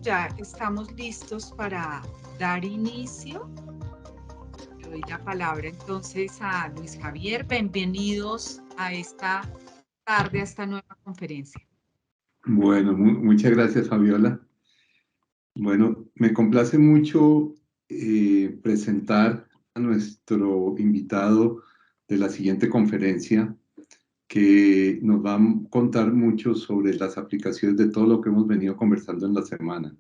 ya estamos listos para dar inicio. Le doy la palabra entonces a Luis Javier. Bienvenidos a esta tarde, a esta nueva conferencia. Bueno, muchas gracias, Fabiola. Bueno, me complace mucho presentar a nuestro invitado de la siguiente conferencia, que nos va a contar mucho sobre las aplicaciones de todo lo que hemos venido conversando en la semana.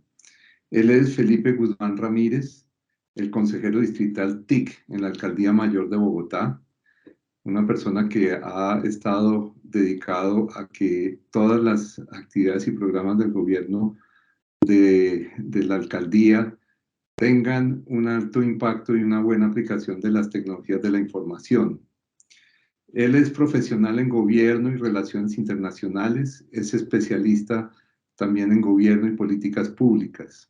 Él es Felipe Guzmán Ramírez, el consejero distrital TIC en la Alcaldía Mayor de Bogotá, una persona que ha estado dedicado a que todas las actividades y programas del gobierno de la alcaldía tengan un alto impacto y una buena aplicación de las tecnologías de la información. Él es profesional en gobierno y relaciones internacionales, es especialista también en gobierno y políticas públicas.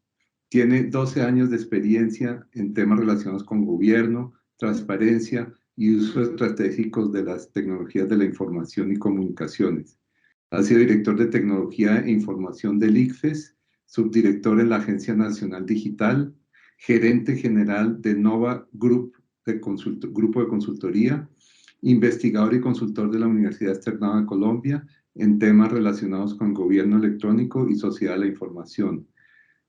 Tiene 12 años de experiencia en temas relacionados con gobierno, transparencia y uso estratégicos de las tecnologías de la información y comunicaciones. Ha sido director de tecnología e información del ICFES, subdirector en la Agencia Nacional Digital, gerente general de Nova Group Grupo de Consultoría, investigador y consultor de la Universidad Externada de Colombia en temas relacionados con gobierno electrónico y sociedad de la información,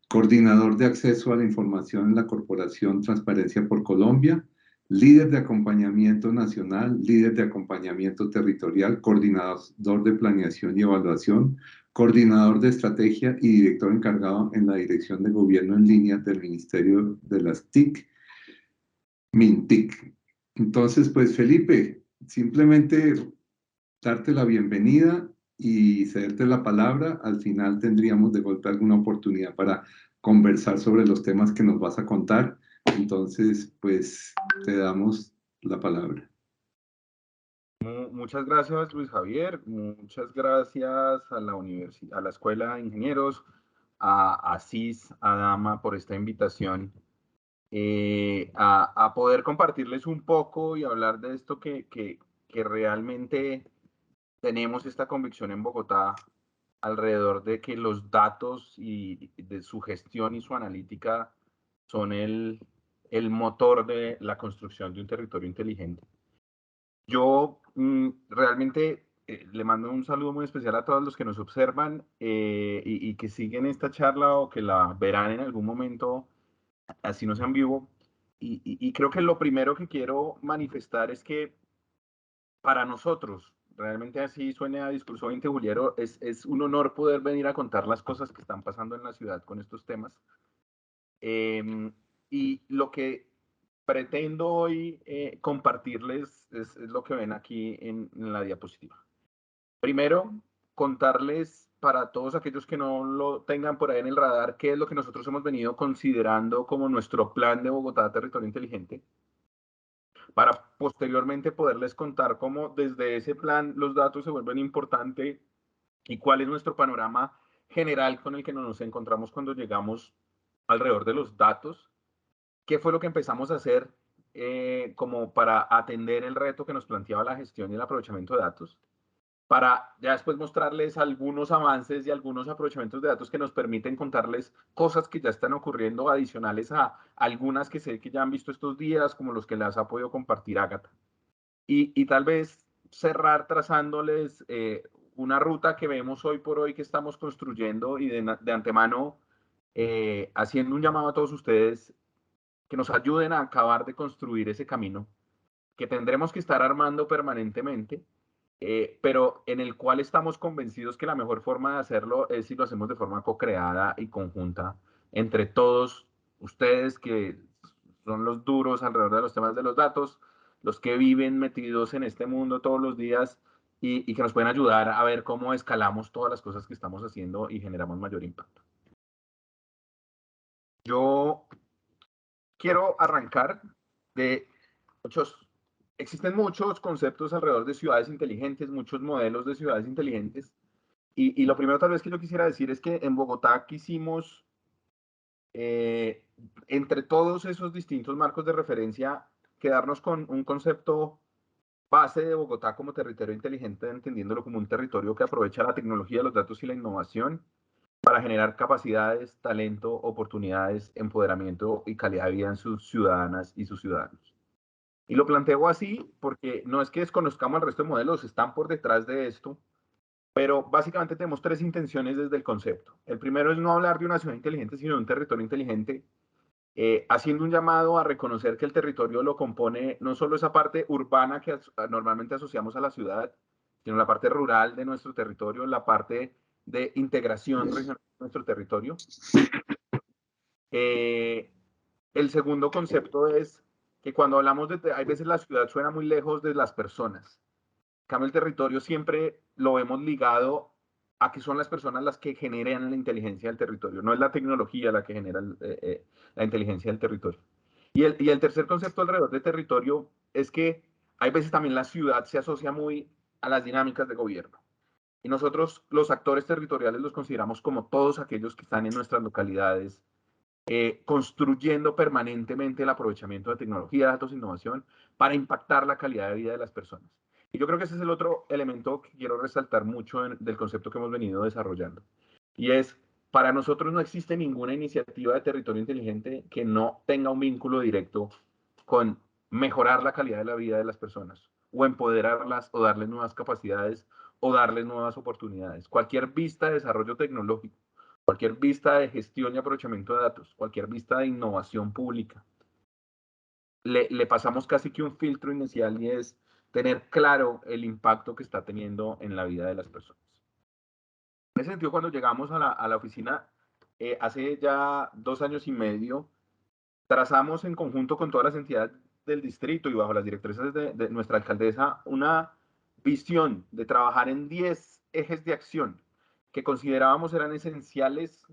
coordinador de acceso a la información en la Corporación Transparencia por Colombia, líder de acompañamiento nacional, líder de acompañamiento territorial, coordinador de planeación y evaluación, coordinador de estrategia y director encargado en la Dirección de Gobierno en Línea del Ministerio de las TIC, MINTIC. Entonces, pues Felipe, simplemente darte la bienvenida y cederte la palabra. Al final tendríamos de golpe alguna oportunidad para conversar sobre los temas que nos vas a contar. Entonces, pues te damos la palabra. Muchas gracias, Luis Javier. Muchas gracias a a la Escuela de Ingenieros, a CIS, a Dama por esta invitación, a poder compartirles un poco y hablar de esto que realmente tenemos esta convicción en Bogotá alrededor de que los datos y de su gestión y su analítica son el motor de la construcción de un territorio inteligente. Yo realmente le mando un saludo muy especial a todos los que nos observan y que siguen esta charla o que la verán en algún momento, así no sea en vivo. Y creo que lo primero que quiero manifestar es que para nosotros, realmente así suena a discurso 20 juliero, es un honor poder venir a contar las cosas que están pasando en la ciudad con estos temas. Y lo que pretendo hoy compartirles es lo que ven aquí en la diapositiva. Primero, contarles para todos aquellos que no lo tengan por ahí en el radar, qué es lo que nosotros hemos venido considerando como nuestro plan de Bogotá Territorio Inteligente, para posteriormente poderles contar cómo desde ese plan los datos se vuelven importantes y cuál es nuestro panorama general con el que nos encontramos cuando llegamos alrededor de los datos. ¿Qué fue lo que empezamos a hacer como para atender el reto que nos planteaba la gestión y el aprovechamiento de datos? Para ya después mostrarles algunos avances y algunos aprovechamientos de datos que nos permiten contarles cosas que ya están ocurriendo adicionales a algunas que sé que ya han visto estos días, como los que les ha podido compartir Ágata. Y tal vez cerrar trazándoles una ruta que vemos hoy por hoy que estamos construyendo y de antemano haciendo un llamado a todos ustedes que nos ayuden a acabar de construir ese camino que tendremos que estar armando permanentemente, pero en el cual estamos convencidos que la mejor forma de hacerlo es si lo hacemos de forma co-creada y conjunta entre todos ustedes que son los duros alrededor de los temas de los datos, los que viven metidos en este mundo todos los días y que nos pueden ayudar a ver cómo escalamos todas las cosas que estamos haciendo y generamos mayor impacto. Yo quiero arrancar de existen muchos conceptos alrededor de ciudades inteligentes, muchos modelos de ciudades inteligentes. Y lo primero tal vez que yo quisiera decir es que en Bogotá quisimos, entre todos esos distintos marcos de referencia, quedarnos con un concepto base de Bogotá como territorio inteligente, entendiéndolo como un territorio que aprovecha la tecnología, los datos y la innovación para generar capacidades, talento, oportunidades, empoderamiento y calidad de vida en sus ciudadanas y sus ciudadanos. Y lo planteo así porque no es que desconozcamos al resto de modelos, están por detrás de esto, pero básicamente tenemos tres intenciones desde el concepto. El primero es no hablar de una ciudad inteligente, sino de un territorio inteligente, haciendo un llamado a reconocer que el territorio lo compone no solo esa parte urbana que normalmente asociamos a la ciudad, sino la parte rural de nuestro territorio, la parte de integración regional de nuestro territorio. El segundo concepto es que cuando hablamos de, hay veces la ciudad suena muy lejos de las personas. En cambio, el territorio siempre lo vemos ligado a que son las personas las que generan la inteligencia del territorio, no es la tecnología la que genera la inteligencia del territorio. Y el tercer concepto alrededor del territorio es que hay veces también la ciudad se asocia muy a las dinámicas de gobierno. Y nosotros, los actores territoriales, los consideramos como todos aquellos que están en nuestras localidades, construyendo permanentemente el aprovechamiento de tecnología, datos e innovación para impactar la calidad de vida de las personas. Y yo creo que ese es el otro elemento que quiero resaltar mucho del concepto que hemos venido desarrollando. Y es, para nosotros no existe ninguna iniciativa de territorio inteligente que no tenga un vínculo directo con mejorar la calidad de la vida de las personas, o empoderarlas, o darles nuevas capacidades, o darles nuevas oportunidades. Cualquier vista de desarrollo tecnológico, cualquier vista de gestión y aprovechamiento de datos, cualquier vista de innovación pública, le pasamos casi que un filtro inicial y es tener claro el impacto que está teniendo en la vida de las personas. En ese sentido, cuando llegamos a la oficina, hace ya 2 años y medio, trazamos en conjunto con todas las entidades del distrito y bajo las directrices de nuestra alcaldesa una visión de trabajar en 10 ejes de acción que considerábamos eran esenciales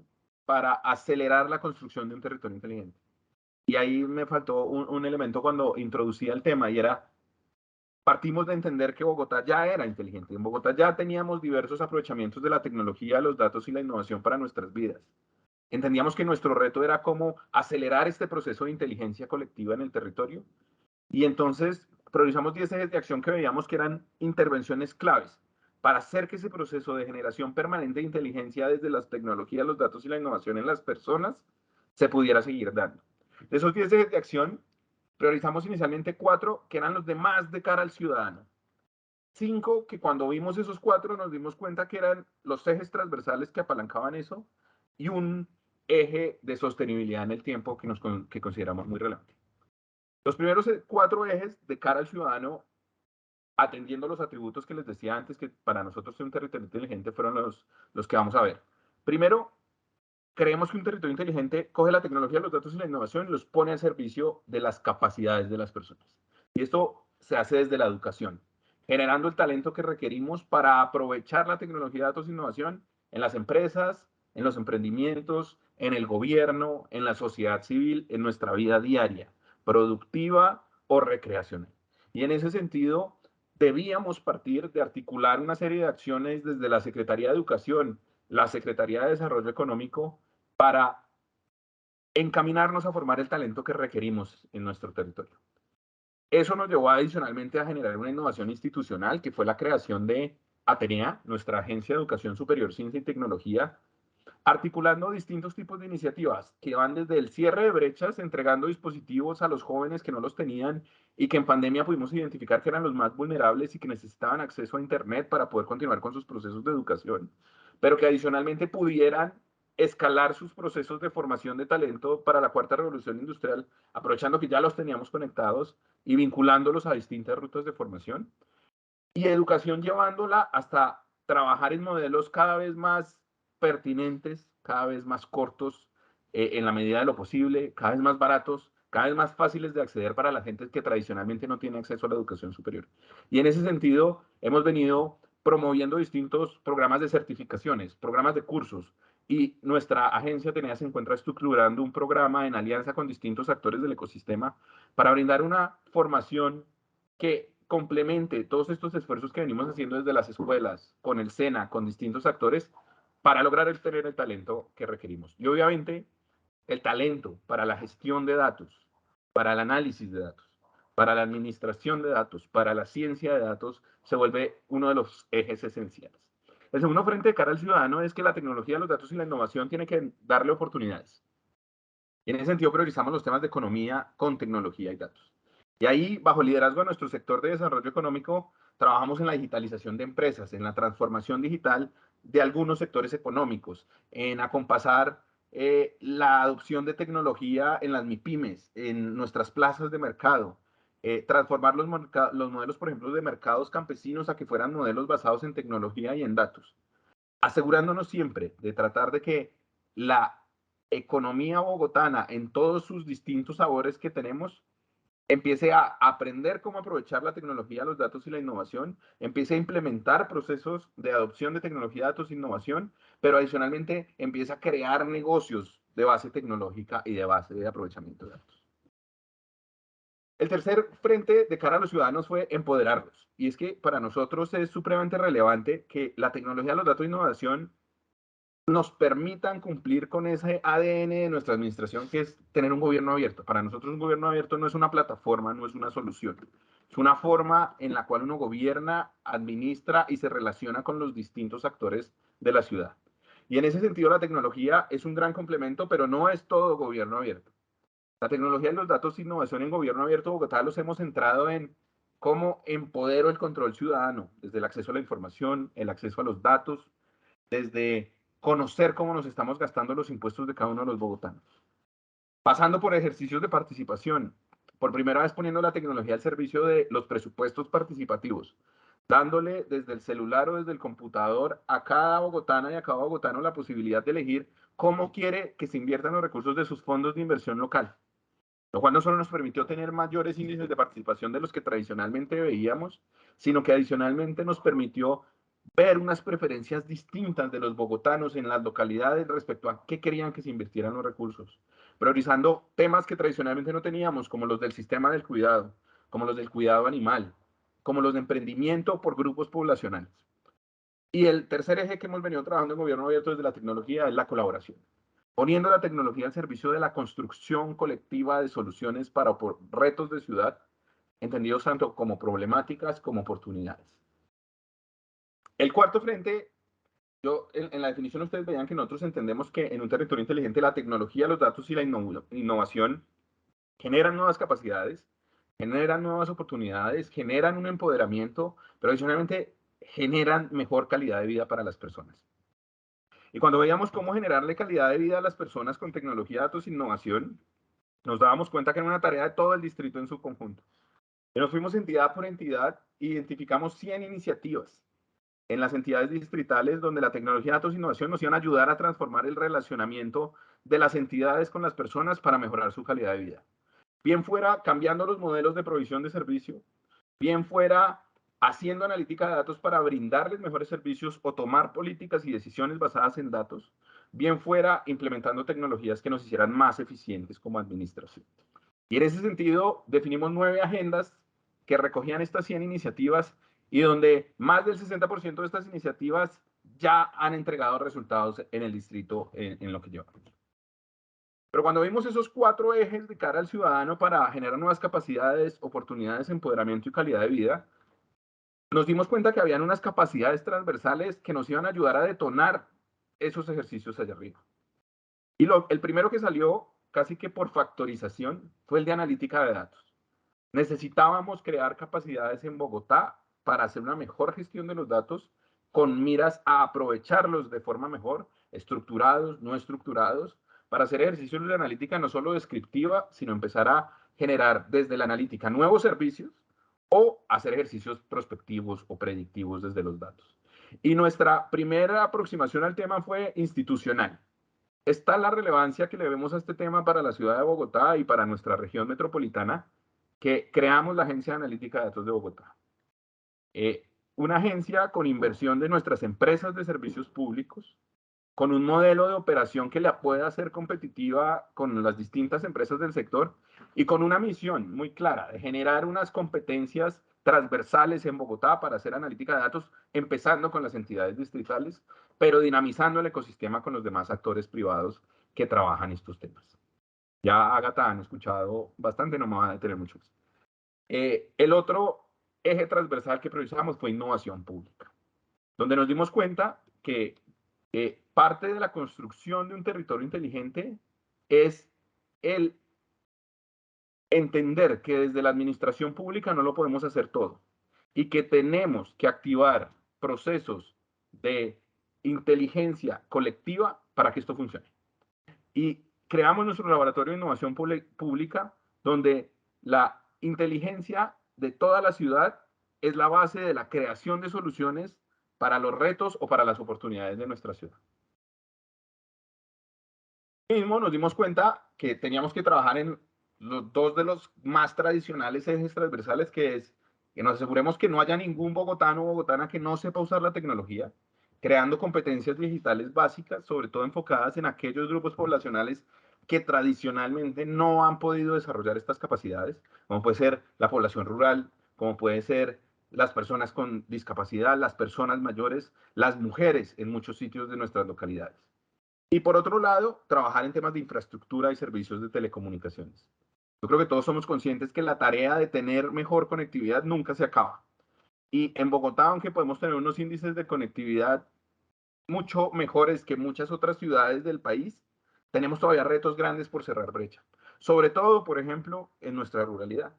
para acelerar la construcción de un territorio inteligente. Y ahí me faltó un elemento cuando introducía el tema y era, partimos de entender que Bogotá ya era inteligente. En Bogotá ya teníamos diversos aprovechamientos de la tecnología, los datos y la innovación para nuestras vidas. Entendíamos que nuestro reto era cómo acelerar este proceso de inteligencia colectiva en el territorio. Y entonces priorizamos 10 ejes de acción que veíamos que eran intervenciones claves para hacer que ese proceso de generación permanente de inteligencia desde las tecnologías, los datos y la innovación en las personas se pudiera seguir dando. De esos 10 ejes de acción, priorizamos inicialmente 4 que eran los de más de cara al ciudadano. 5 que cuando vimos esos 4 nos dimos cuenta que eran los ejes transversales que apalancaban eso y un eje de sostenibilidad en el tiempo que consideramos muy relevante. Los primeros 4 ejes de cara al ciudadano, atendiendo los atributos que les decía antes, que para nosotros un territorio inteligente fueron los que vamos a ver. Primero, creemos que un territorio inteligente coge la tecnología, los datos y la innovación y los pone al servicio de las capacidades de las personas. Y esto se hace desde la educación, generando el talento que requerimos para aprovechar la tecnología, datos e innovación en las empresas, en los emprendimientos, en el gobierno, en la sociedad civil, en nuestra vida diaria, productiva o recreacional. Y en ese sentido, debíamos partir de articular una serie de acciones desde la Secretaría de Educación, la Secretaría de Desarrollo Económico, para encaminarnos a formar el talento que requerimos en nuestro territorio. Eso nos llevó adicionalmente a generar una innovación institucional, que fue la creación de Atenea, nuestra Agencia de Educación Superior, Ciencia y Tecnología, articulando distintos tipos de iniciativas que van desde el cierre de brechas, entregando dispositivos a los jóvenes que no los tenían y que en pandemia pudimos identificar que eran los más vulnerables y que necesitaban acceso a Internet para poder continuar con sus procesos de educación, pero que adicionalmente pudieran escalar sus procesos de formación de talento para la cuarta revolución industrial, aprovechando que ya los teníamos conectados y vinculándolos a distintas rutas de formación. Y educación llevándola hasta trabajar en modelos cada vez más pertinentes, cada vez más cortos, en la medida de lo posible, cada vez más baratos, cada vez más fáciles de acceder para la gente que tradicionalmente no tiene acceso a la educación superior. Y en ese sentido, hemos venido promoviendo distintos programas de certificaciones, programas de cursos, y nuestra agencia Atenea se encuentra estructurando un programa en alianza con distintos actores del ecosistema para brindar una formación que complemente todos estos esfuerzos que venimos haciendo desde las escuelas, con el SENA, con distintos actores, para lograr tener el talento que requerimos. Y obviamente el talento para la gestión de datos, para el análisis de datos, para la administración de datos, para la ciencia de datos, se vuelve uno de los ejes esenciales. El segundo frente de cara al ciudadano es que la tecnología, los datos y la innovación tiene que darle oportunidades. Y en ese sentido priorizamos los temas de economía con tecnología y datos. Y ahí, bajo el liderazgo de nuestro sector de desarrollo económico, trabajamos en la digitalización de empresas, en la transformación digital de algunos sectores económicos, en acompasar la adopción de tecnología en las MIPYMES, en nuestras plazas de mercado, transformar los modelos, por ejemplo, de mercados campesinos a que fueran modelos basados en tecnología y en datos, asegurándonos siempre de tratar de que la economía bogotana, en todos sus distintos sabores que tenemos, empiece a aprender cómo aprovechar la tecnología, los datos y la innovación, empiece a implementar procesos de adopción de tecnología, datos e innovación, pero adicionalmente empiece a crear negocios de base tecnológica y de base de aprovechamiento de datos. El tercer frente de cara a los ciudadanos fue empoderarlos. Y es que para nosotros es supremamente relevante que la tecnología, los datos e innovación nos permitan cumplir con ese ADN de nuestra administración, que es tener un gobierno abierto. Para nosotros un gobierno abierto no es una plataforma, no es una solución. Es una forma en la cual uno gobierna, administra y se relaciona con los distintos actores de la ciudad. Y en ese sentido la tecnología es un gran complemento, pero no es todo gobierno abierto. La tecnología y los datos e innovación en gobierno abierto Bogotá los hemos centrado en cómo empodero el control ciudadano, desde el acceso a la información, el acceso a los datos, desde conocer cómo nos estamos gastando los impuestos de cada uno de los bogotanos. Pasando por ejercicios de participación, por primera vez poniendo la tecnología al servicio de los presupuestos participativos, dándole desde el celular o desde el computador a cada bogotana y a cada bogotano la posibilidad de elegir cómo quiere que se inviertan los recursos de sus fondos de inversión local, lo cual no solo nos permitió tener mayores índices de participación de los que tradicionalmente veíamos, sino que adicionalmente nos permitió ver unas preferencias distintas de los bogotanos en las localidades respecto a qué querían que se invirtieran los recursos, priorizando temas que tradicionalmente no teníamos, como los del sistema del cuidado, como los del cuidado animal, como los de emprendimiento por grupos poblacionales. Y el tercer eje que hemos venido trabajando en gobierno abierto desde la tecnología es la colaboración, poniendo la tecnología al servicio de la construcción colectiva de soluciones para retos de ciudad, entendidos tanto como problemáticas como oportunidades. El cuarto frente, en la definición ustedes veían que nosotros entendemos que en un territorio inteligente la tecnología, los datos y la innovación generan nuevas capacidades, generan nuevas oportunidades, generan un empoderamiento, pero adicionalmente generan mejor calidad de vida para las personas. Y cuando veíamos cómo generarle calidad de vida a las personas con tecnología, datos e innovación, nos dábamos cuenta que era una tarea de todo el distrito en su conjunto. Y nos fuimos entidad por entidad, identificamos 100 iniciativas en las entidades distritales donde la tecnología, datos e innovación nos iban a ayudar a transformar el relacionamiento de las entidades con las personas para mejorar su calidad de vida. Bien fuera cambiando los modelos de provisión de servicio, bien fuera haciendo analítica de datos para brindarles mejores servicios o tomar políticas y decisiones basadas en datos, bien fuera implementando tecnologías que nos hicieran más eficientes como administración. Y en ese sentido, definimos 9 agendas que recogían estas 100 iniciativas y donde más del 60% de estas iniciativas ya han entregado resultados en el distrito en lo que llevamos. Pero cuando vimos esos 4 ejes de cara al ciudadano para generar nuevas capacidades, oportunidades, empoderamiento y calidad de vida, nos dimos cuenta que habían unas capacidades transversales que nos iban a ayudar a detonar esos ejercicios allá arriba. Y el primero que salió, casi que por factorización, fue el de analítica de datos. Necesitábamos crear capacidades en Bogotá para hacer una mejor gestión de los datos con miras a aprovecharlos de forma mejor, estructurados, no estructurados, para hacer ejercicios de analítica no solo descriptiva, sino empezar a generar desde la analítica nuevos servicios o hacer ejercicios prospectivos o predictivos desde los datos. Y nuestra primera aproximación al tema fue institucional. Está la relevancia que le vemos a este tema para la ciudad de Bogotá y para nuestra región metropolitana, que creamos la Agencia de Analítica de Datos de Bogotá. Una agencia con inversión de nuestras empresas de servicios públicos, con un modelo de operación que la pueda hacer competitiva con las distintas empresas del sector y con una misión muy clara de generar unas competencias transversales en Bogotá para hacer analítica de datos, empezando con las entidades distritales, pero dinamizando el ecosistema con los demás actores privados que trabajan estos temas. Ya Ágata han escuchado bastante, no me va a detener mucho más. El otro eje transversal que priorizamos fue innovación pública, donde nos dimos cuenta que parte de la construcción de un territorio inteligente es el entender que desde la administración pública no lo podemos hacer todo y que tenemos que activar procesos de inteligencia colectiva para que esto funcione. Y creamos nuestro laboratorio de innovación pública donde la inteligencia de toda la ciudad es la base de la creación de soluciones para los retos o para las oportunidades de nuestra ciudad. Mismo nos dimos cuenta que teníamos que trabajar en los dos de los más tradicionales ejes transversales, que es que nos aseguremos que no haya ningún bogotano o bogotana que no sepa usar la tecnología, creando competencias digitales básicas, sobre todo enfocadas en aquellos grupos poblacionales que tradicionalmente no han podido desarrollar estas capacidades, como puede ser la población rural, como puede ser las personas con discapacidad, las personas mayores, las mujeres en muchos sitios de nuestras localidades. Y por otro lado, trabajar en temas de infraestructura y servicios de telecomunicaciones. Yo creo que todos somos conscientes que la tarea de tener mejor conectividad nunca se acaba. Y en Bogotá, aunque podemos tener unos índices de conectividad mucho mejores que muchas otras ciudades del país, tenemos todavía retos grandes por cerrar brecha. Sobre todo, por ejemplo, en nuestra ruralidad.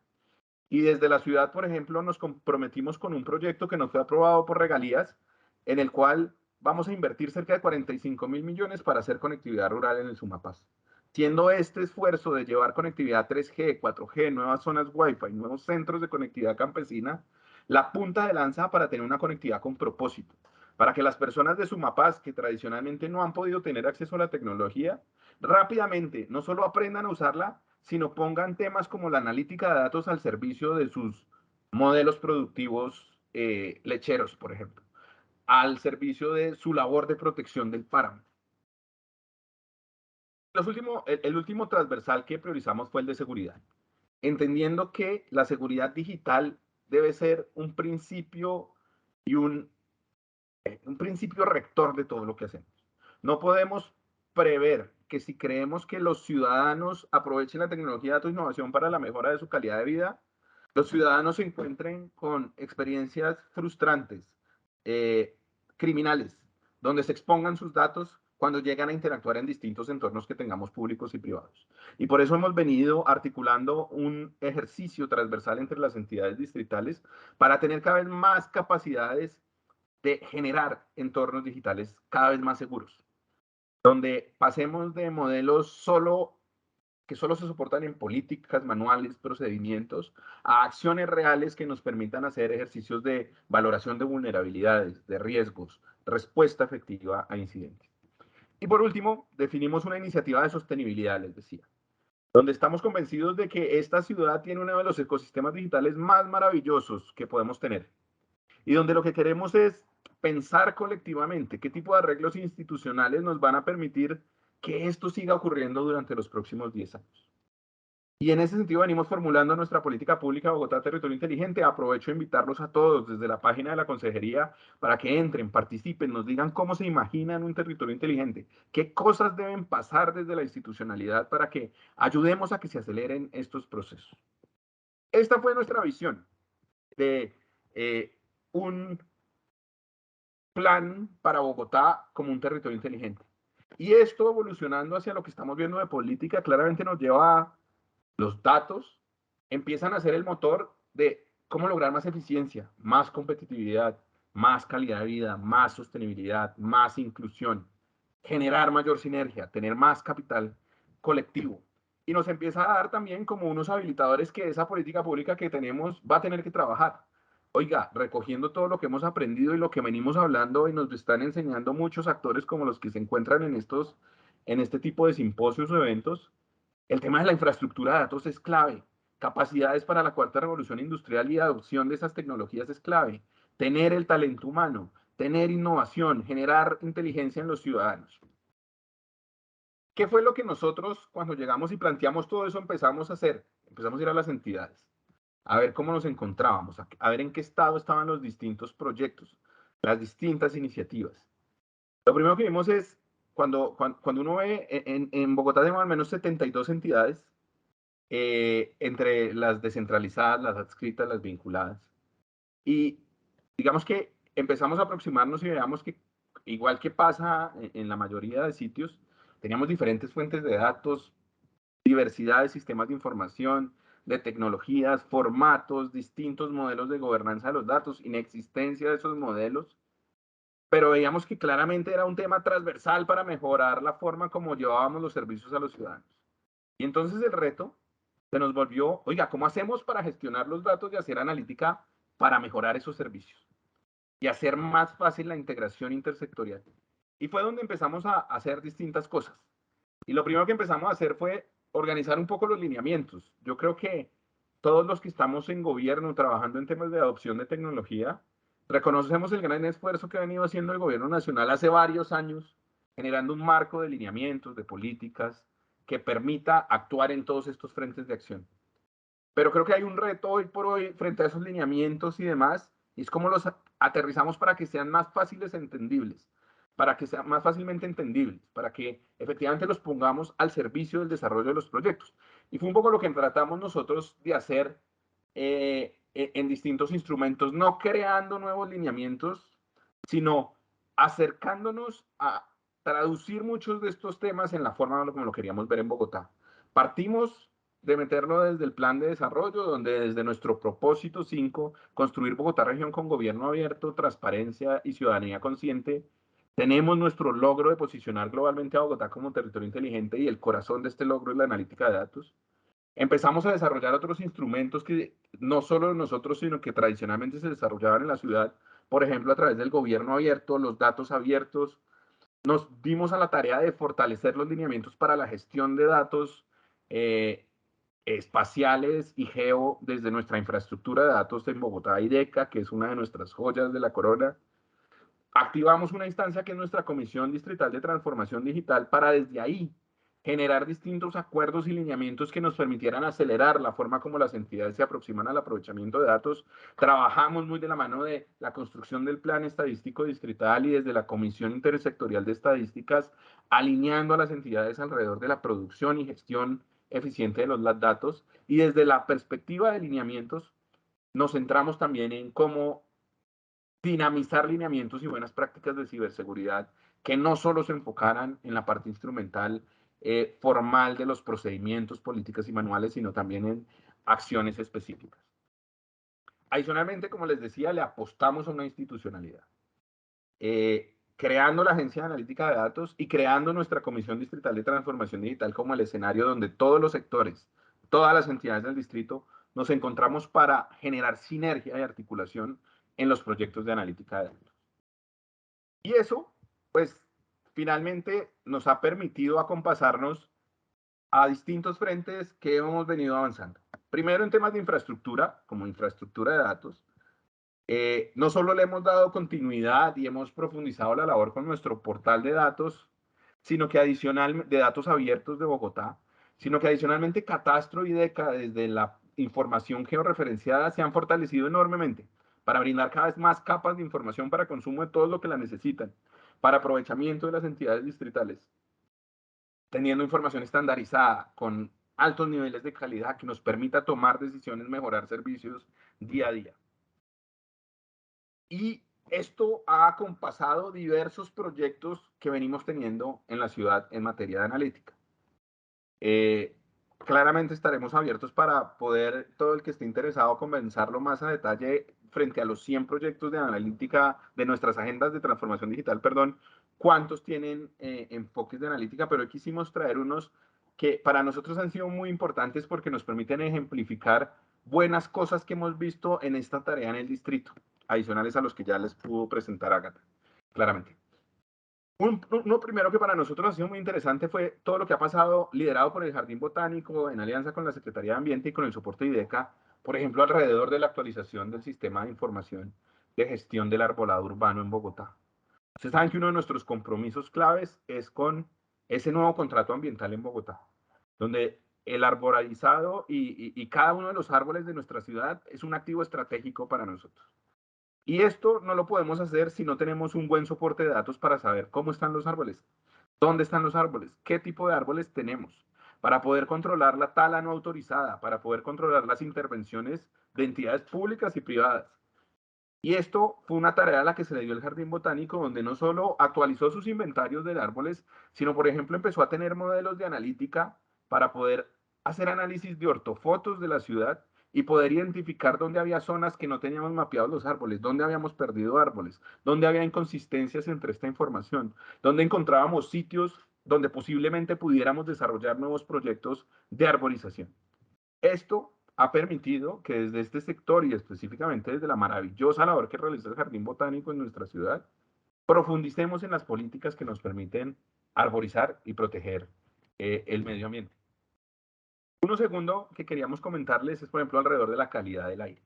Y desde la ciudad, por ejemplo, nos comprometimos con un proyecto que nos fue aprobado por regalías, en el cual vamos a invertir cerca de 45.000 millones para hacer conectividad rural en el Sumapaz. Siendo este esfuerzo de llevar conectividad 3G, 4G, nuevas zonas Wi-Fi, nuevos centros de conectividad campesina, la punta de lanza para tener una conectividad con propósito, para que las personas de Sumapaz, que tradicionalmente no han podido tener acceso a la tecnología, rápidamente no solo aprendan a usarla, sino pongan temas como la analítica de datos al servicio de sus modelos productivos lecheros, por ejemplo, al servicio de su labor de protección del páramo. El último transversal que priorizamos fue el de seguridad, entendiendo que la seguridad digital debe ser un principio y un principio rector de todo lo que hacemos. No podemos prever que si creemos que los ciudadanos aprovechen la tecnología, datos e innovación para la mejora de su calidad de vida, los ciudadanos se encuentren con experiencias frustrantes, criminales, donde se expongan sus datos cuando llegan a interactuar en distintos entornos que tengamos públicos y privados. Y por eso hemos venido articulando un ejercicio transversal entre las entidades distritales para tener cada vez más capacidades de generar entornos digitales cada vez más seguros, donde pasemos de modelos que solo se soportan en políticas, manuales, procedimientos, a acciones reales que nos permitan hacer ejercicios de valoración de vulnerabilidades, de riesgos, respuesta efectiva a incidentes. Y por último, definimos una iniciativa de sostenibilidad, les decía, donde estamos convencidos de que esta ciudad tiene uno de los ecosistemas digitales más maravillosos que podemos tener, y donde lo que queremos es pensar colectivamente qué tipo de arreglos institucionales nos van a permitir que esto siga ocurriendo durante los próximos 10 años. Y en ese sentido venimos formulando nuestra política pública Bogotá Territorio Inteligente. Aprovecho a invitarlos a todos desde la página de la consejería para que entren, participen, nos digan cómo se imaginan un territorio inteligente, qué cosas deben pasar desde la institucionalidad para que ayudemos a que se aceleren estos procesos. Esta fue nuestra visión de un plan para Bogotá como un territorio inteligente. Y esto evolucionando hacia lo que estamos viendo de política claramente nos lleva a los datos, empiezan a ser el motor de cómo lograr más eficiencia, más competitividad, más calidad de vida, más sostenibilidad, más inclusión, generar mayor sinergia, tener más capital colectivo. Y nos empieza a dar también como unos habilitadores que esa política pública que tenemos va a tener que trabajar. Oiga, recogiendo todo lo que hemos aprendido y lo que venimos hablando y nos están enseñando muchos actores como los que se encuentran en este tipo de simposios o eventos, el tema de la infraestructura de datos es clave. Capacidades para la cuarta revolución industrial y adopción de esas tecnologías es clave. Tener el talento humano, tener innovación, generar inteligencia en los ciudadanos. ¿Qué fue lo que nosotros, cuando llegamos y planteamos todo eso, empezamos a hacer? Empezamos a ir a las entidades, a ver cómo nos encontrábamos, a ver en qué estado estaban los distintos proyectos, las distintas iniciativas. Lo primero que vimos es, cuando uno ve, en Bogotá tenemos al menos 72 entidades, entre las descentralizadas, las adscritas, las vinculadas. Y digamos que empezamos a aproximarnos y veamos que igual que pasa en la mayoría de sitios, teníamos diferentes fuentes de datos, diversidad de sistemas de información, de tecnologías, formatos, distintos modelos de gobernanza de los datos, inexistencia de esos modelos, pero veíamos que claramente era un tema transversal para mejorar la forma como llevábamos los servicios a los ciudadanos. Y entonces el reto se nos volvió, oiga, ¿cómo hacemos para gestionar los datos y hacer analítica para mejorar esos servicios? Y hacer más fácil la integración intersectorial. Y fue donde empezamos a hacer distintas cosas. Y lo primero que empezamos a hacer fue organizar un poco los lineamientos. Yo creo que todos los que estamos en gobierno trabajando en temas de adopción de tecnología, reconocemos el gran esfuerzo que ha venido haciendo el gobierno nacional hace varios años, generando un marco de lineamientos, de políticas, que permita actuar en todos estos frentes de acción. Pero creo que hay un reto hoy por hoy frente a esos lineamientos y demás, y es cómo los aterrizamos para que sean más fáciles e entendibles, para que sean más fácilmente entendibles, para que efectivamente los pongamos al servicio del desarrollo de los proyectos. Y fue un poco lo que tratamos nosotros de hacer en distintos instrumentos, no creando nuevos lineamientos, sino acercándonos a traducir muchos de estos temas en la forma como lo queríamos ver en Bogotá. Partimos de meterlo desde el plan de desarrollo, donde desde nuestro propósito 5, construir Bogotá región con gobierno abierto, transparencia y ciudadanía consciente, tenemos nuestro logro de posicionar globalmente a Bogotá como territorio inteligente y el corazón de este logro es la analítica de datos. Empezamos a desarrollar otros instrumentos que no solo nosotros, sino que tradicionalmente se desarrollaban en la ciudad, por ejemplo, a través del gobierno abierto, los datos abiertos. Nos dimos a la tarea de fortalecer los lineamientos para la gestión de datos espaciales y geo desde nuestra infraestructura de datos en Bogotá IDECA, que es una de nuestras joyas de la corona. Activamos una instancia que es nuestra Comisión Distrital de Transformación Digital para desde ahí generar distintos acuerdos y lineamientos que nos permitieran acelerar la forma como las entidades se aproximan al aprovechamiento de datos. Trabajamos muy de la mano de la construcción del Plan Estadístico Distrital y desde la Comisión Intersectorial de Estadísticas, alineando a las entidades alrededor de la producción y gestión eficiente de los datos. Y desde la perspectiva de lineamientos, nos centramos también en cómo dinamizar lineamientos y buenas prácticas de ciberseguridad que no solo se enfocaran en la parte instrumental formal de los procedimientos, políticas y manuales, sino también en acciones específicas. Adicionalmente, como les decía, le apostamos a una institucionalidad. Creando la Agencia de Analítica de Datos y creando nuestra Comisión Distrital de Transformación Digital como el escenario donde todos los sectores, todas las entidades del distrito, nos encontramos para generar sinergia y articulación en los proyectos de analítica de datos. Y eso, pues, finalmente nos ha permitido acompasarnos a distintos frentes que hemos venido avanzando. Primero, en temas de infraestructura, como infraestructura de datos, no solo le hemos dado continuidad y hemos profundizado la labor con nuestro portal de datos, sino que de datos abiertos de Bogotá, sino que adicionalmente Catastro y DECA, desde la información georreferenciada, se han fortalecido enormemente para brindar cada vez más capas de información para consumo de todo lo que la necesitan, para aprovechamiento de las entidades distritales, teniendo información estandarizada con altos niveles de calidad que nos permita tomar decisiones, mejorar servicios día a día. Y esto ha acompasado diversos proyectos que venimos teniendo en la ciudad en materia de analítica. Claramente estaremos abiertos para poder, todo el que esté interesado, conversarlo más a detalle frente a los 100 proyectos de analítica de nuestras agendas de transformación digital, perdón, cuántos tienen enfoques de analítica, pero hoy quisimos traer unos que para nosotros han sido muy importantes porque nos permiten ejemplificar buenas cosas que hemos visto en esta tarea en el distrito, adicionales a los que ya les pudo presentar Ágata, claramente. Uno primero que para nosotros ha sido muy interesante fue todo lo que ha pasado liderado por el Jardín Botánico en alianza con la Secretaría de Ambiente y con el soporte de IDECA, por ejemplo, alrededor de la actualización del sistema de información de gestión del arbolado urbano en Bogotá. Ustedes saben que uno de nuestros compromisos claves es con ese nuevo contrato ambiental en Bogotá, donde el arborizado y cada uno de los árboles de nuestra ciudad es un activo estratégico para nosotros. Y esto no lo podemos hacer si no tenemos un buen soporte de datos para saber cómo están los árboles, dónde están los árboles, qué tipo de árboles tenemos, para poder controlar la tala no autorizada, para poder controlar las intervenciones de entidades públicas y privadas. Y esto fue una tarea a la que se le dio el Jardín Botánico, donde no solo actualizó sus inventarios de árboles, sino, por ejemplo, empezó a tener modelos de analítica para poder hacer análisis de ortofotos de la ciudad y poder identificar dónde había zonas que no teníamos mapeados los árboles, dónde habíamos perdido árboles, dónde había inconsistencias entre esta información, dónde encontrábamos sitios donde posiblemente pudiéramos desarrollar nuevos proyectos de arborización. Esto ha permitido que desde este sector y específicamente desde la maravillosa labor que realiza el Jardín Botánico en nuestra ciudad, profundicemos en las políticas que nos permiten arborizar y proteger el medio ambiente. Uno segundo que queríamos comentarles es, por ejemplo, alrededor de la calidad del aire.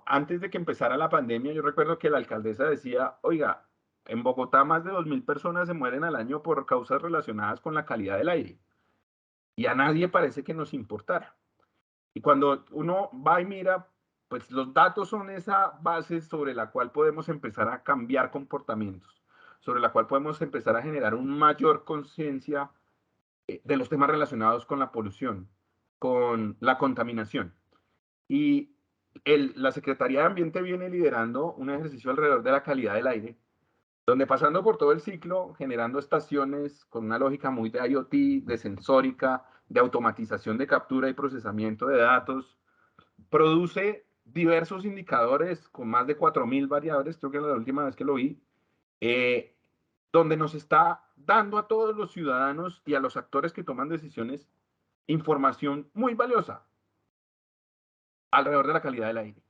Antes de que empezara la pandemia, yo recuerdo que la alcaldesa decía, oiga, en Bogotá más de 2.000 personas se mueren al año por causas relacionadas con la calidad del aire. Y a nadie parece que nos importara. Y cuando uno va y mira, pues los datos son esa base sobre la cual podemos empezar a cambiar comportamientos, sobre la cual podemos empezar a generar una mayor conciencia de los temas relacionados con la polución, con la contaminación. Y la Secretaría de Ambiente viene liderando un ejercicio alrededor de la calidad del aire, donde pasando por todo el ciclo, generando estaciones con una lógica muy de IoT, de sensórica, de automatización de captura y procesamiento de datos, produce diversos indicadores con más de 4.000 variables, creo que la última vez que lo vi, donde nos está dando a todos los ciudadanos y a los actores que toman decisiones información muy valiosa alrededor de la calidad del aire.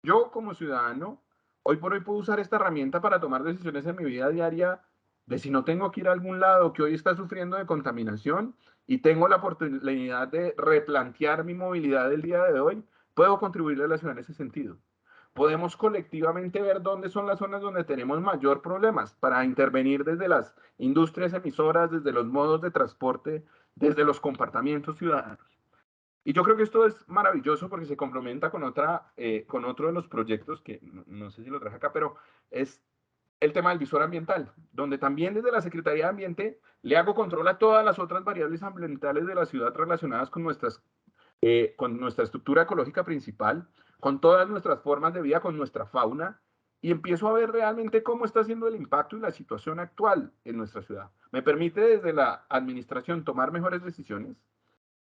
Yo como ciudadano, hoy por hoy puedo usar esta herramienta para tomar decisiones en mi vida diaria de si no tengo que ir a algún lado que hoy está sufriendo de contaminación y tengo la oportunidad de replantear mi movilidad del día de hoy, puedo contribuirle a la ciudad en ese sentido. Podemos colectivamente ver dónde son las zonas donde tenemos mayor problemas para intervenir desde las industrias emisoras, desde los modos de transporte, desde los comportamientos ciudadanos. Y yo creo que esto es maravilloso porque se complementa con con otro de los proyectos que no sé si lo traje acá, pero es el tema del visor ambiental, donde también desde la Secretaría de Ambiente le hago control a todas las otras variables ambientales de la ciudad relacionadas con nuestra estructura ecológica principal, con todas nuestras formas de vida, con nuestra fauna, y empiezo a ver realmente cómo está siendo el impacto y la situación actual en nuestra ciudad. Me permite desde la administración tomar mejores decisiones,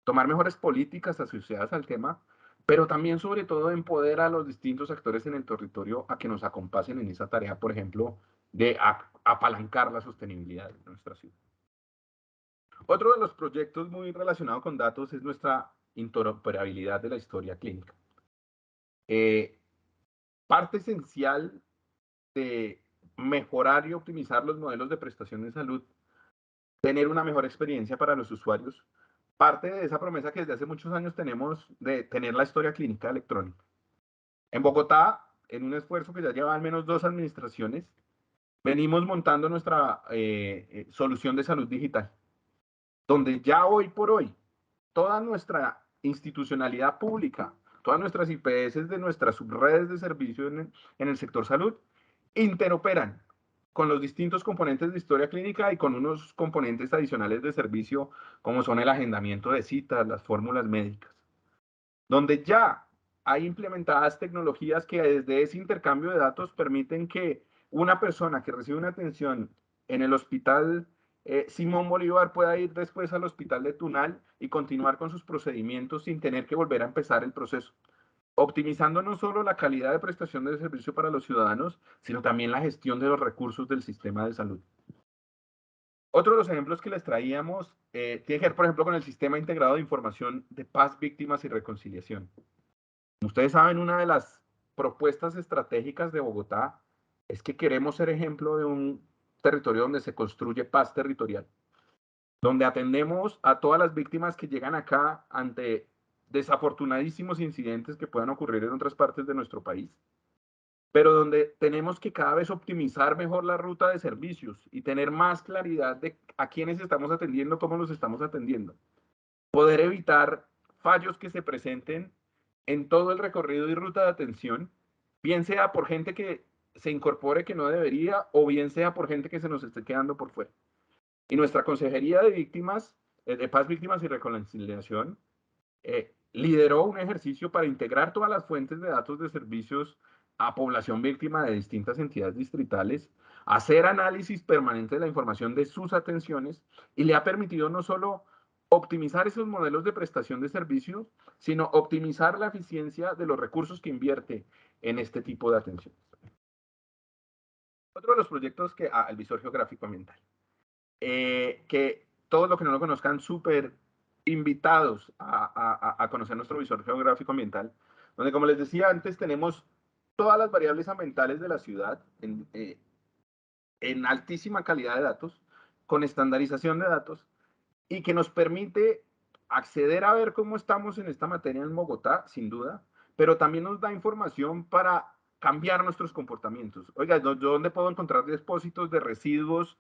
tomar mejores políticas asociadas al tema, pero también sobre todo empoderar a los distintos actores en el territorio a que nos acompañen en esa tarea, por ejemplo, de apalancar la sostenibilidad de nuestra ciudad. Otro de los proyectos muy relacionado con datos es nuestra interoperabilidad de la historia clínica. Parte esencial de mejorar y optimizar los modelos de prestación de salud, tener una mejor experiencia para los usuarios, parte de esa promesa que desde hace muchos años tenemos de tener la historia clínica electrónica. En Bogotá, en un esfuerzo que ya lleva al menos 2 administraciones, venimos montando nuestra solución de salud digital, donde ya hoy por hoy toda nuestra institucionalidad pública, todas nuestras IPS de nuestras subredes de servicio en el sector salud, interoperan con los distintos componentes de historia clínica y con unos componentes adicionales de servicio, como son el agendamiento de citas, las fórmulas médicas, donde ya hay implementadas tecnologías que desde ese intercambio de datos permiten que una persona que recibe una atención en el hospital Simón Bolívar pueda ir después al hospital de Tunal y continuar con sus procedimientos sin tener que volver a empezar el proceso, optimizando no solo la calidad de prestación de servicio para los ciudadanos, sino también la gestión de los recursos del sistema de salud. Otro de los ejemplos que les traíamos tiene que ver, por ejemplo, con el Sistema Integrado de Información de Paz, Víctimas y Reconciliación. Como ustedes saben, una de las propuestas estratégicas de Bogotá es que queremos ser ejemplo de un territorio donde se construye paz territorial, donde atendemos a todas las víctimas que llegan acá ante desafortunadísimos incidentes que puedan ocurrir en otras partes de nuestro país, pero donde tenemos que cada vez optimizar mejor la ruta de servicios y tener más claridad de a quiénes estamos atendiendo, cómo los estamos atendiendo. Poder evitar fallos que se presenten en todo el recorrido y ruta de atención, bien sea por gente que se incorpore que no debería o bien sea por gente que se nos esté quedando por fuera. Y nuestra Consejería de Víctimas, de Paz, Víctimas y Reconciliación, lideró un ejercicio para integrar todas las fuentes de datos de servicios a población víctima de distintas entidades distritales, hacer análisis permanente de la información de sus atenciones y le ha permitido no solo optimizar esos modelos de prestación de servicios, sino optimizar la eficiencia de los recursos que invierte en este tipo de atención. Otro de los proyectos que, el visor geográfico ambiental, que todos los que no lo conozcan, súper invitados a conocer nuestro visor geográfico ambiental, donde, como les decía antes, tenemos todas las variables ambientales de la ciudad en altísima calidad de datos, con estandarización de datos, y que nos permite acceder a ver cómo estamos en esta materia en Bogotá, sin duda, pero también nos da información para cambiar nuestros comportamientos. Oiga, ¿yo dónde puedo encontrar depósitos de residuos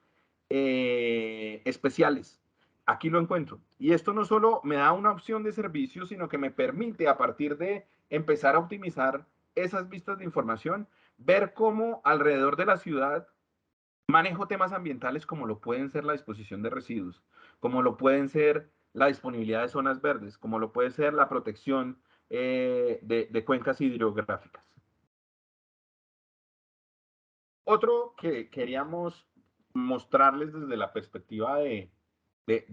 especiales? Aquí lo encuentro. Y esto no solo me da una opción de servicio, sino que me permite, a partir de empezar a optimizar esas vistas de información, ver cómo alrededor de la ciudad manejo temas ambientales como lo pueden ser la disposición de residuos, como lo pueden ser la disponibilidad de zonas verdes, como lo puede ser la protección de cuencas hidrográficas. Otro que queríamos mostrarles desde la perspectiva de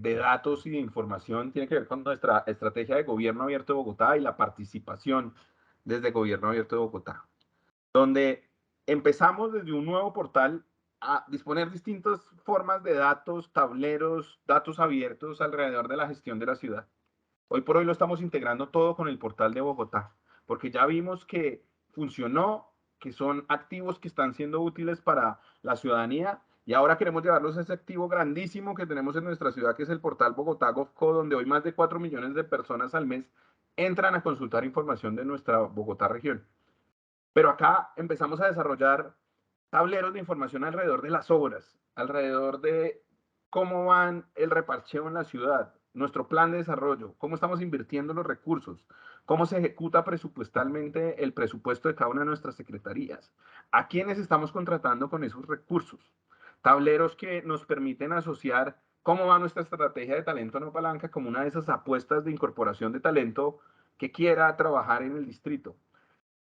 datos y de información tiene que ver con nuestra estrategia de Gobierno Abierto de Bogotá y la participación desde Gobierno Abierto de Bogotá, donde empezamos desde un nuevo portal a disponer distintas formas de datos, tableros, datos abiertos alrededor de la gestión de la ciudad. Hoy por hoy lo estamos integrando todo con el portal de Bogotá, porque ya vimos que funcionó, que son activos que están siendo útiles para la ciudadanía, y ahora queremos llevarlos a ese activo grandísimo que tenemos en nuestra ciudad, que es el portal Bogotá Gov.co, donde hoy más de 4 millones de personas al mes entran a consultar información de nuestra Bogotá región. Pero acá empezamos a desarrollar tableros de información alrededor de las obras, alrededor de cómo van el reparcheo en la ciudad, nuestro plan de desarrollo, cómo estamos invirtiendo los recursos, cómo se ejecuta presupuestalmente el presupuesto de cada una de nuestras secretarías, a quiénes estamos contratando con esos recursos. Tableros que nos permiten asociar cómo va nuestra estrategia de talento no palanca como una de esas apuestas de incorporación de talento que quiera trabajar en el distrito.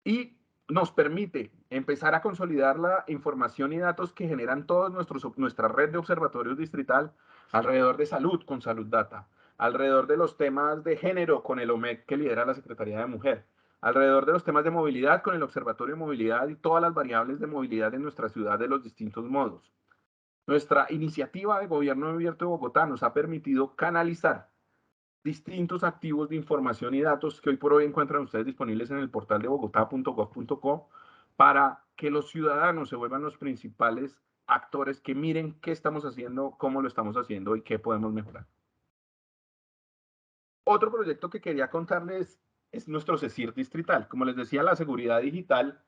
Y nos permite empezar a consolidar la información y datos que generan toda nuestra red de observatorios distrital alrededor de salud con Salud Data, alrededor de los temas de género con el OMEC que lidera la Secretaría de Mujer, alrededor de los temas de movilidad con el Observatorio de Movilidad y todas las variables de movilidad en nuestra ciudad de los distintos modos. Nuestra iniciativa de Gobierno Abierto de Bogotá nos ha permitido canalizar distintos activos de información y datos que hoy por hoy encuentran ustedes disponibles en el portal de bogotá.gov.co para que los ciudadanos se vuelvan los principales actores que miren qué estamos haciendo, cómo lo estamos haciendo y qué podemos mejorar. Otro proyecto que quería contarles es nuestro CECIR distrital. Como les decía, la seguridad digital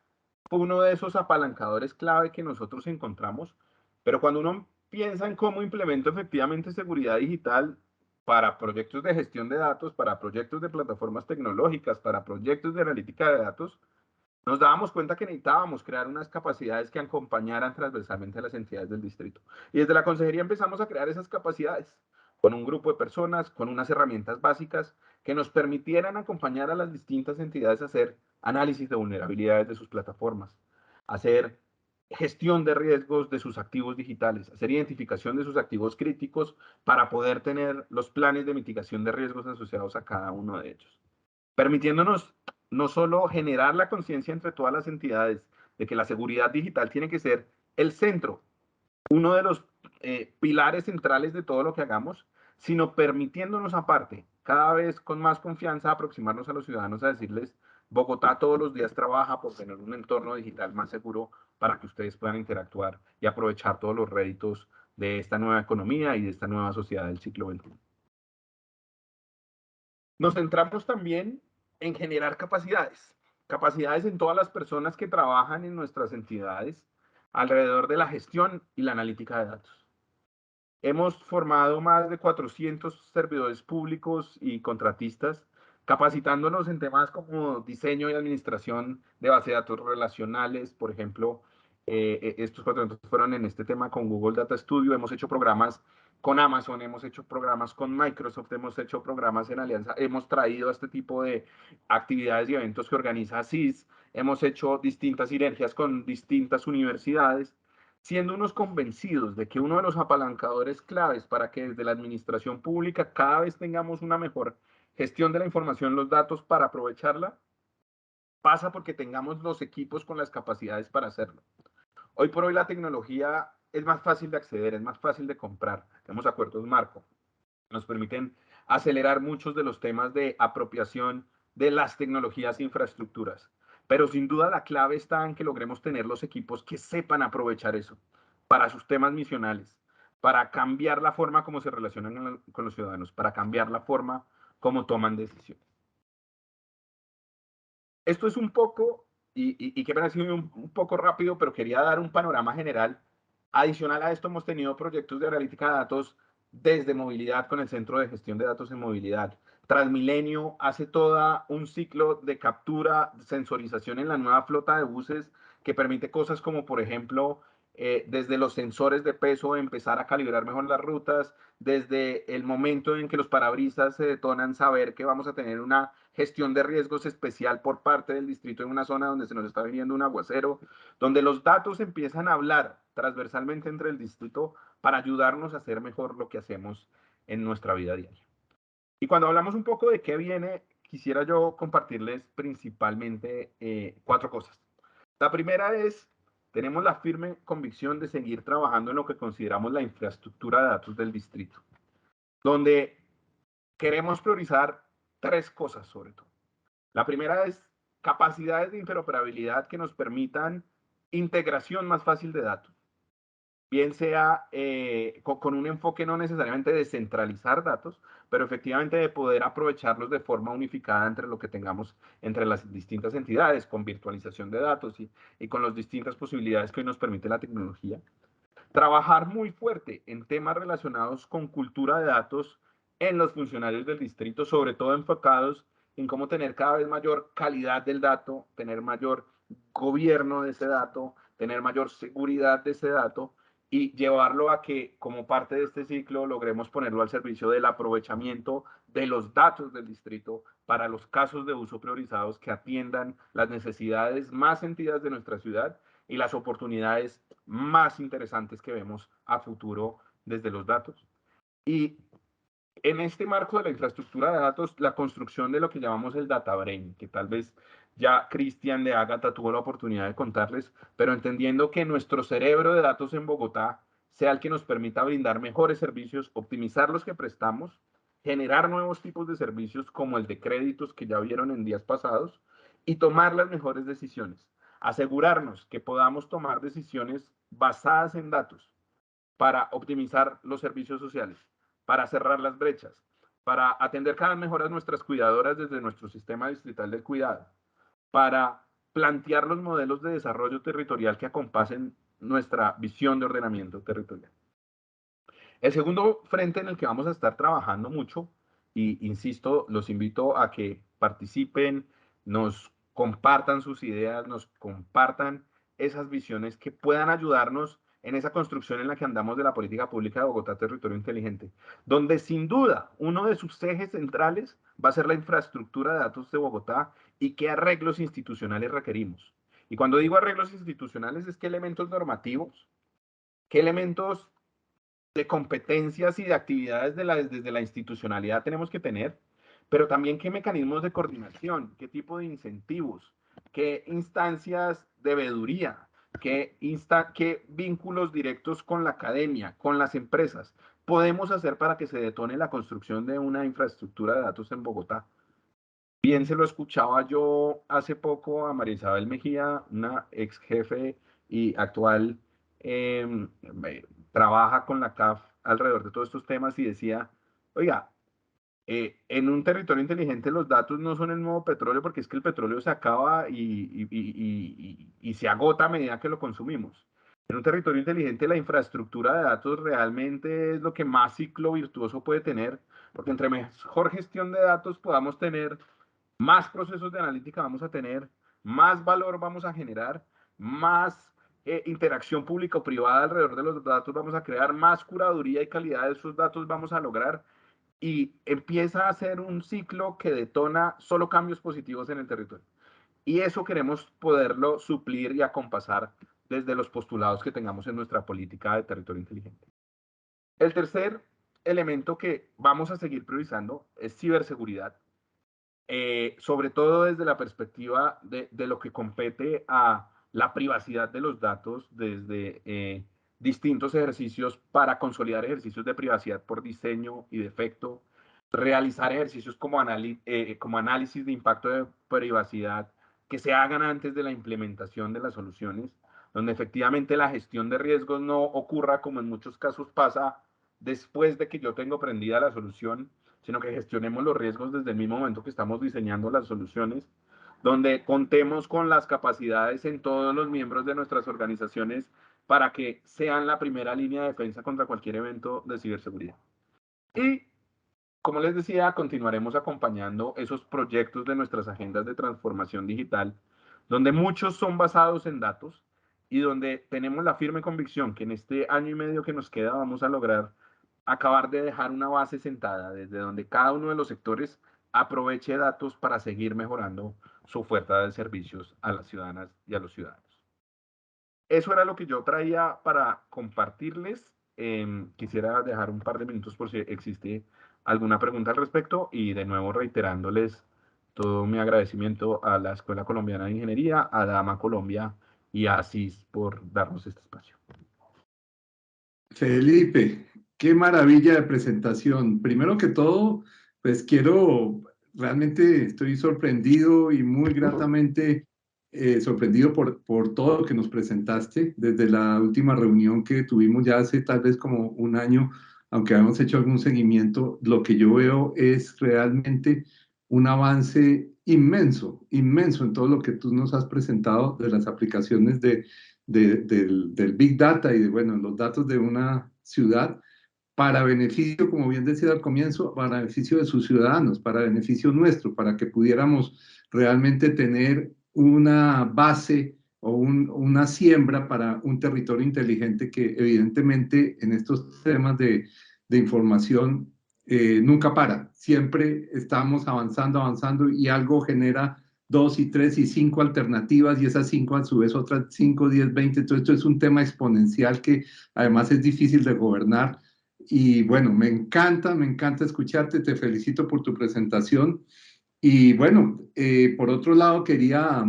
fue uno de esos apalancadores clave que nosotros encontramos, pero cuando uno piensa en cómo implemento efectivamente seguridad digital para proyectos de gestión de datos, para proyectos de plataformas tecnológicas, para proyectos de analítica de datos, nos dábamos cuenta que necesitábamos crear unas capacidades que acompañaran transversalmente a las entidades del distrito. Y desde la consejería empezamos a crear esas capacidades con un grupo de personas, con unas herramientas básicas que nos permitieran acompañar a las distintas entidades a hacer análisis de vulnerabilidades de sus plataformas, hacer gestión de riesgos de sus activos digitales, hacer identificación de sus activos críticos para poder tener los planes de mitigación de riesgos asociados a cada uno de ellos, permitiéndonos no solo generar la conciencia entre todas las entidades de que la seguridad digital tiene que ser el centro, uno de los pilares centrales de todo lo que hagamos, sino permitiéndonos aparte, cada vez con más confianza, aproximarnos a los ciudadanos a decirles, Bogotá todos los días trabaja por tener un entorno digital más seguro para que ustedes puedan interactuar y aprovechar todos los réditos de esta nueva economía y de esta nueva sociedad del siglo XXI. Nos centramos también en generar capacidades, capacidades en todas las personas que trabajan en nuestras entidades alrededor de la gestión y la analítica de datos. Hemos formado más de 400 servidores públicos y contratistas, capacitándonos en temas como diseño y administración de bases de datos relacionales, por ejemplo, estos 4 eventos fueron en este tema con Google Data Studio. Hemos hecho programas con Amazon, hemos hecho programas con Microsoft, hemos hecho programas en alianza, hemos traído este tipo de actividades y eventos que organiza CIS, hemos hecho distintas sinergias con distintas universidades, siendo unos convencidos de que uno de los apalancadores claves para que desde la administración pública cada vez tengamos una mejor gestión de la información, los datos para aprovecharla, pasa porque tengamos los equipos con las capacidades para hacerlo. Hoy por hoy la tecnología es más fácil de acceder, es más fácil de comprar. Tenemos acuerdos marco, nos permiten acelerar muchos de los temas de apropiación de las tecnologías e infraestructuras. Pero sin duda la clave está en que logremos tener los equipos que sepan aprovechar eso para sus temas misionales, para cambiar la forma como se relacionan con los ciudadanos, para cambiar la forma como toman decisiones. Esto es un poco, y que me ha sido un poco rápido, pero quería dar un panorama general. Adicional a esto, hemos tenido proyectos de analítica de datos desde movilidad con el Centro de Gestión de Datos en Movilidad. Transmilenio hace todo un ciclo de captura, sensorización en la nueva flota de buses que permite cosas como, por ejemplo, desde los sensores de peso, empezar a calibrar mejor las rutas, desde el momento en que los parabrisas se detonan, saber que vamos a tener una gestión de riesgos especial por parte del distrito en una zona donde se nos está viniendo un aguacero, donde los datos empiezan a hablar transversalmente entre el distrito para ayudarnos a hacer mejor lo que hacemos en nuestra vida diaria. Y cuando hablamos un poco de qué viene, quisiera yo compartirles principalmente 4 cosas. La primera es, tenemos la firme convicción de seguir trabajando en lo que consideramos la infraestructura de datos del distrito, donde queremos priorizar 3 cosas sobre todo. La primera es capacidades de interoperabilidad que nos permitan integración más fácil de datos, bien sea con un enfoque no necesariamente de centralizar datos, pero efectivamente de poder aprovecharlos de forma unificada entre lo que tengamos entre las distintas entidades, con virtualización de datos y con las distintas posibilidades que hoy nos permite la tecnología. Trabajar muy fuerte en temas relacionados con cultura de datos en los funcionarios del distrito, sobre todo enfocados en cómo tener cada vez mayor calidad del dato, tener mayor gobierno de ese dato, tener mayor seguridad de ese dato y llevarlo a que como parte de este ciclo logremos ponerlo al servicio del aprovechamiento de los datos del distrito para los casos de uso priorizados que atiendan las necesidades más sentidas de nuestra ciudad y las oportunidades más interesantes que vemos a futuro desde los datos. Y en este marco de la infraestructura de datos, la construcción de lo que llamamos el Data Brain, que tal vez ya Cristian de Ágata tuvo la oportunidad de contarles, pero entendiendo que nuestro cerebro de datos en Bogotá sea el que nos permita brindar mejores servicios, optimizar los que prestamos, generar nuevos tipos de servicios como el de créditos que ya vieron en días pasados y tomar las mejores decisiones. Asegurarnos que podamos tomar decisiones basadas en datos para optimizar los servicios sociales, para cerrar las brechas, para atender cada vez mejor a nuestras cuidadoras desde nuestro sistema distrital de cuidado, para plantear los modelos de desarrollo territorial que acompasen nuestra visión de ordenamiento territorial. El segundo frente en el que vamos a estar trabajando mucho, y insisto, los invito a que participen, nos compartan sus ideas, nos compartan esas visiones que puedan ayudarnos en esa construcción en la que andamos de la política pública de Bogotá Territorio Inteligente, donde sin duda uno de sus ejes centrales va a ser la infraestructura de datos de Bogotá y qué arreglos institucionales requerimos. Y cuando digo arreglos institucionales es qué elementos normativos, qué elementos de competencias y de actividades desde la institucionalidad tenemos que tener, pero también qué mecanismos de coordinación, qué tipo de incentivos, qué instancias de veeduría, qué vínculos directos con la academia, con las empresas podemos hacer para que se detone la construcción de una infraestructura de datos en Bogotá. Bien se lo escuchaba yo hace poco a María Isabel Mejía, una ex jefe y actual trabaja con la CAF alrededor de todos estos temas y decía, oiga, en un territorio inteligente los datos no son el nuevo petróleo porque es que el petróleo se acaba y se agota a medida que lo consumimos. En un territorio inteligente la infraestructura de datos realmente es lo que más ciclo virtuoso puede tener, porque entre mejor gestión de datos podamos tener, más procesos de analítica vamos a tener, más valor vamos a generar, más interacción pública o privada alrededor de los datos vamos a crear, más curaduría y calidad de esos datos vamos a lograr, y empieza a ser un ciclo que detona solo cambios positivos en el territorio. Y eso queremos poderlo suplir y acompasar desde los postulados que tengamos en nuestra política de territorio inteligente. El tercer elemento que vamos a seguir priorizando es ciberseguridad, sobre todo desde la perspectiva de lo que compete a la privacidad de los datos, desde distintos ejercicios para consolidar ejercicios de privacidad por diseño y defecto, realizar ejercicios como análisis de impacto de privacidad que se hagan antes de la implementación de las soluciones, donde efectivamente la gestión de riesgos no ocurra como en muchos casos pasa después de que yo tengo prendida la solución, sino que gestionemos los riesgos desde el mismo momento que estamos diseñando las soluciones, donde contemos con las capacidades en todos los miembros de nuestras organizaciones para que sean la primera línea de defensa contra cualquier evento de ciberseguridad. Y, como les decía, continuaremos acompañando esos proyectos de nuestras agendas de transformación digital, donde muchos son basados en datos y donde tenemos la firme convicción que en este año y medio que nos queda vamos a lograr acabar de dejar una base sentada desde donde cada uno de los sectores aproveche datos para seguir mejorando su oferta de servicios a las ciudadanas y a los ciudadanos. Eso era lo que yo traía para compartirles. Quisiera dejar un par de minutos por si existe alguna pregunta al respecto, y de nuevo reiterándoles todo mi agradecimiento a la Escuela Colombiana de Ingeniería, a Dama Colombia y a ASIS por darnos este espacio. Felipe, qué maravilla de presentación. Primero que todo, pues realmente estoy sorprendido y muy gratamente sorprendido por todo lo que nos presentaste desde la última reunión que tuvimos ya hace tal vez como un año, aunque habíamos hecho algún seguimiento. Lo que yo veo es realmente un avance inmenso, inmenso en todo lo que tú nos has presentado de las aplicaciones del Big Data y de, bueno, los datos de una ciudad para beneficio, como bien decía al comienzo, para beneficio de sus ciudadanos, para beneficio nuestro, para que pudiéramos realmente tener una base o una siembra para un territorio inteligente que evidentemente en estos temas de información nunca para. Siempre estamos avanzando, avanzando y algo genera 2 y 3 y 5 alternativas y esas 5 a su vez otras 5, 10, 20. Entonces esto es un tema exponencial que además es difícil de gobernar. Y bueno, me encanta escucharte, te felicito por tu presentación. Y bueno, por otro lado, quería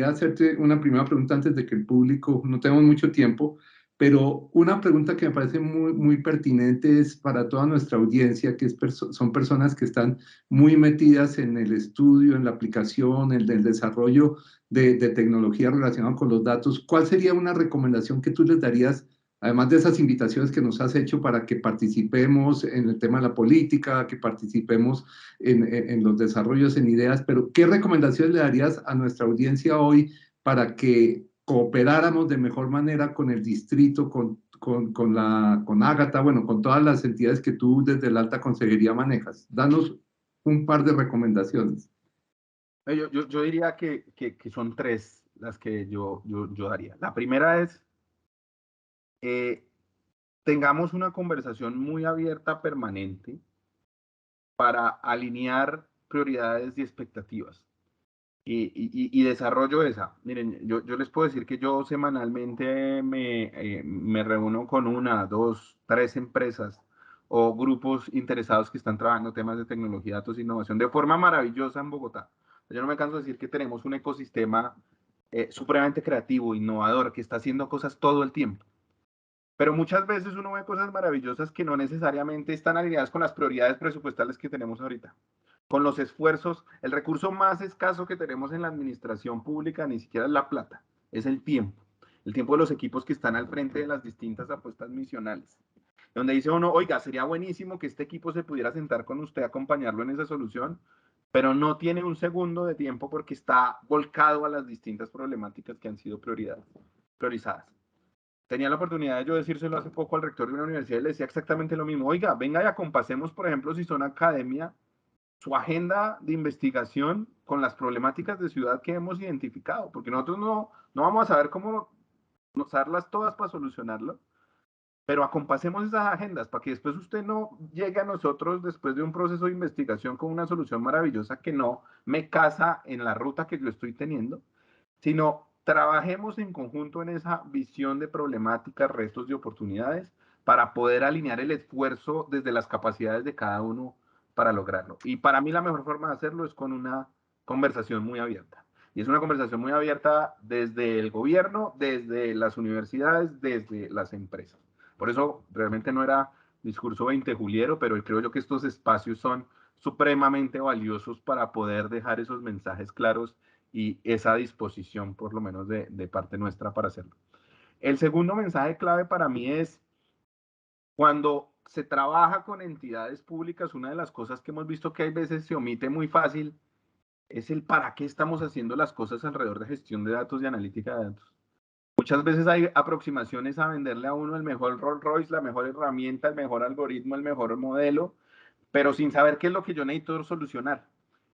hacerte una primera pregunta antes de que el público, no tenemos mucho tiempo, pero una pregunta que me parece muy pertinente es para toda nuestra audiencia, que son personas que están muy metidas en el estudio, en la aplicación, en el desarrollo de tecnología relacionada con los datos. ¿Cuál sería una recomendación que tú les darías, además de esas invitaciones que nos has hecho para que participemos en el tema de la política, que participemos en los desarrollos, en ideas, pero qué recomendaciones le darías a nuestra audiencia hoy para que cooperáramos de mejor manera con el distrito, con Ágata, bueno, con todas las entidades que tú desde la alta consejería manejas? Danos un par de recomendaciones. Yo diría que son tres las que yo daría. La primera es, tengamos una conversación muy abierta, permanente, para alinear prioridades y expectativas. Y desarrollo esa. Miren, yo les puedo decir que yo semanalmente me reúno con 1, 2, 3 empresas o grupos interesados que están trabajando temas de tecnología, datos e innovación de forma maravillosa en Bogotá. Yo no me canso de decir que tenemos un ecosistema supremamente creativo, innovador, que está haciendo cosas todo el tiempo. Pero muchas veces uno ve cosas maravillosas que no necesariamente están alineadas con las prioridades presupuestales que tenemos ahorita, con los esfuerzos. El recurso más escaso que tenemos en la administración pública ni siquiera es la plata, es el tiempo de los equipos que están al frente de las distintas apuestas misionales, donde dice uno, oiga, sería buenísimo que este equipo se pudiera sentar con usted, acompañarlo en esa solución, pero no tiene un segundo de tiempo porque está volcado a las distintas problemáticas que han sido priorizadas. Tenía la oportunidad de yo decírselo hace poco al rector de una universidad y le decía exactamente lo mismo. Oiga, venga y acompasemos, por ejemplo, si son academia, su agenda de investigación con las problemáticas de ciudad que hemos identificado, porque nosotros no vamos a saber cómo usarlas todas para solucionarlo, pero acompasemos esas agendas para que después usted no llegue a nosotros después de un proceso de investigación con una solución maravillosa que no me casa en la ruta que yo estoy teniendo, sino trabajemos en conjunto en esa visión de problemáticas, retos y oportunidades para poder alinear el esfuerzo desde las capacidades de cada uno para lograrlo. Y para mí la mejor forma de hacerlo es con una conversación muy abierta. Y es una conversación muy abierta desde el gobierno, desde las universidades, desde las empresas. Por eso realmente no era discurso 20 juliero, pero creo yo que estos espacios son supremamente valiosos para poder dejar esos mensajes claros y esa disposición, por lo menos de parte nuestra, para hacerlo. El segundo mensaje clave para mí es cuando se trabaja con entidades públicas, una de las cosas que hemos visto que hay veces se omite muy fácil es el para qué estamos haciendo las cosas alrededor de gestión de datos y analítica de datos. Muchas veces hay aproximaciones a venderle a uno el mejor Rolls Royce, la mejor herramienta, el mejor algoritmo, el mejor modelo, pero sin saber qué es lo que yo necesito solucionar.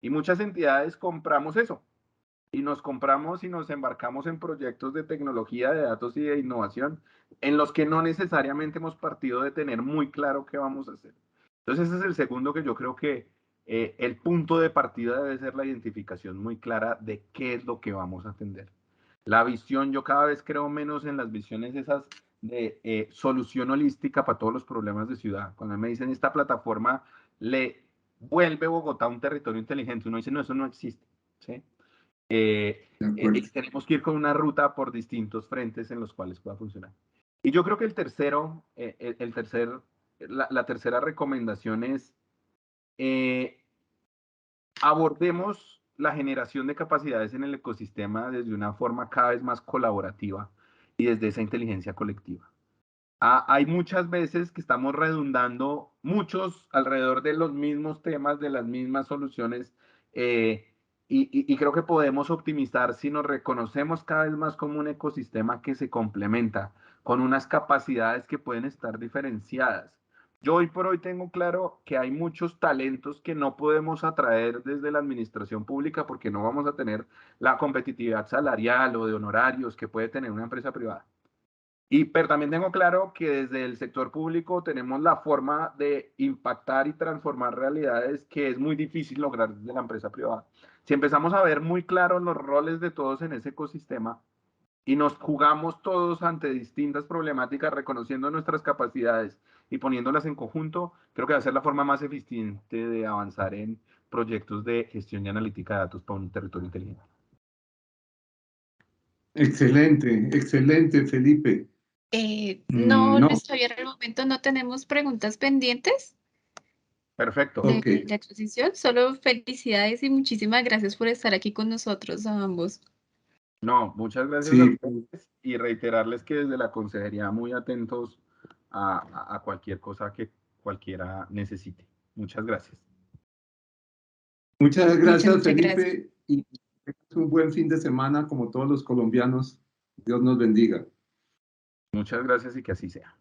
Y muchas entidades compramos eso. Y nos compramos y nos embarcamos en proyectos de tecnología, de datos y de innovación, en los que no necesariamente hemos partido de tener muy claro qué vamos a hacer. Entonces ese es el segundo que yo creo que el punto de partida debe ser la identificación muy clara de qué es lo que vamos a atender. La visión, yo cada vez creo menos en las visiones esas de solución holística para todos los problemas de ciudad. Cuando me dicen esta plataforma le vuelve Bogotá un territorio inteligente, uno dice, no, eso no existe, ¿sí? Tenemos que ir con una ruta por distintos frentes en los cuales pueda funcionar. Y yo creo que el tercero, la tercera recomendación es abordemos la generación de capacidades en el ecosistema desde una forma cada vez más colaborativa y desde esa inteligencia colectiva. Hay muchas veces que estamos redundando muchos alrededor de los mismos temas, de las mismas soluciones, y creo que podemos optimizar si nos reconocemos cada vez más como un ecosistema que se complementa con unas capacidades que pueden estar diferenciadas. Yo hoy por hoy tengo claro que hay muchos talentos que no podemos atraer desde la administración pública porque no vamos a tener la competitividad salarial o de honorarios que puede tener una empresa privada. Pero también tengo claro que desde el sector público tenemos la forma de impactar y transformar realidades que es muy difícil lograr desde la empresa privada. Si empezamos a ver muy claros los roles de todos en ese ecosistema y nos jugamos todos ante distintas problemáticas, reconociendo nuestras capacidades y poniéndolas en conjunto, creo que va a ser la forma más eficiente de avanzar en proyectos de gestión y analítica de datos para un territorio inteligente. Excelente, excelente, Felipe. No, No, Luis Javier, al momento no tenemos preguntas pendientes Perfecto. de ok. la exposición, solo felicidades y muchísimas gracias por estar aquí con nosotros a ambos. No, muchas gracias a Sí, ustedes y reiterarles que desde la consejería muy atentos a cualquier cosa que cualquiera necesite. Muchas gracias. muchas gracias, Muchas gracias. Felipe, y un buen fin de semana como todos los colombianos. Dios nos bendiga. Muchas gracias y que así sea.